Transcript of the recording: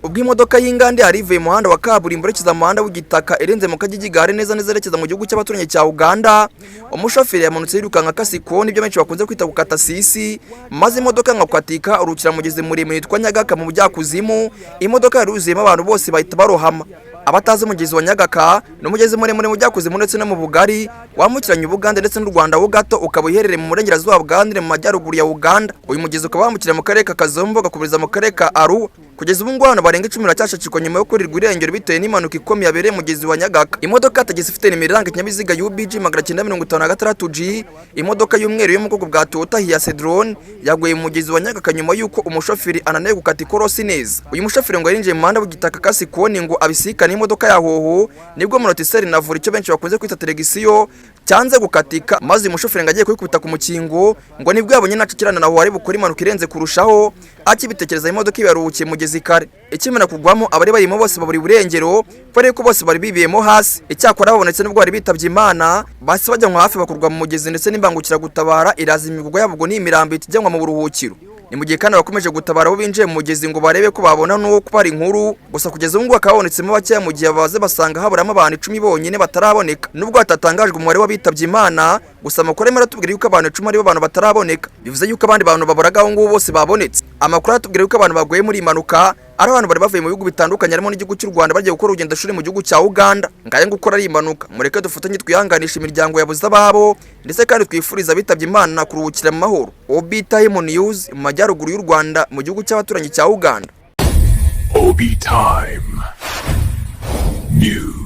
ubwo imodoka y'ingande yari ivuye mu muhanda wa kaburimbo irekeza mu muhanda w'igitaka irenze mu kagigigare neza erekeza mu gihugu cy'abaturanyi cya Uganda, umushoferi yamanutse yirukanka kasikoni ibyo benshi bakunze kwita gukata sisi, maze imodoka nkakwatika urukira mugezi muremure yitwa Nyagaka mu bujyakuzimu. Imodoka yaruzuyemo abantu bose bahita barohama. Abatazi umugezi wa Nyagaka n'umugezi muremure mu bujyakuzimu ndetse no mu bugari wambukiranya Uganda ndetse n'u Rwanda wo gato, ukaba uherereye mu burengerazuba bwa mu majyaruguru ya Uganda. Uyu mugezi ukaba wambukira mu karere ka Kazombo gakubiriza mu karere ka Arua. Kugeza ubu ngwana barenga 10 baracyashakirwa nyuma yo kurirwa irengero bitewe n'impanuka ikomeye yabereye mu mugezi wa Nyagaka. Imodoka tagisi ifite nimero iranga ikinyabiziga UBG 956G, imodoka y'umweru yo mu bwoko bwa Toyota Hiace drone yaguye mu mugezi wa Nyagaka nyuma yuko umushoferi ananiwe gukata ikorosi neza. Uyu mushoferi ngo yarinjiye mu muhanda w'igitaka kasikoni ngo abisikane imodoka ya hoho, nibwo monotiseri navura icyo benshi bakunze kwita telegisiyo cyanze gukatika, maze uyu mushoferi ngo agiye kwikubita ku mukingo ngo nibwo yabonye nacikirana naho ari bukora impanuka irenze kurushaho. Akibitekereza imodoka ibaruhukiye mugezi kare, ikimena kugwamo abari barimo bose baburi burengero pare ko bose bari bibiyemo hasi. Icyakora babonetse nubwo bari bitabye Imana basi bajya nko hafi bakurwa mu mugezi ndetse n'imbangukira gutabara iraza imigogo yabo ni imirambo itijyanwa mu buruhukiro. Ni mu gihe kandi bakomeje gutabara abo binjiye mu mugezi ngo barebe ko babona no kubara inkuru, gusa kugeza ubu ngo akabonetsemo bakeya mu gihe baze basanga haburamo abantu 10 bonyine bataraboneka. Nubwo hatatangajwe umubare w'abitabye Imana, gusa amakuru aratubwira yuko abantu 10 ari abantu bataraboneka, bivuze yuko abandi bantu baboragaho ngo bose babonetse. Amakuru atubwira yuko abantu baguye muri impanuka ari abantu bari bavuye mu bihugu bitandukanye harimo n'igihugu cy'u Rwanda bagiye gukora urugendo shuri mu gihugu cya Uganda. Ngaye gukora ari impanuka, mureke dufatanye twihanganisha imiryango yabuze ababo ndetse kandi twifuriza bitabye Imana kuruhukira mu mahoro. Obi Time News mu majyaruguru y'u Rwanda mu gihugu cy'abaturanyi cya Uganda. Obi Time News.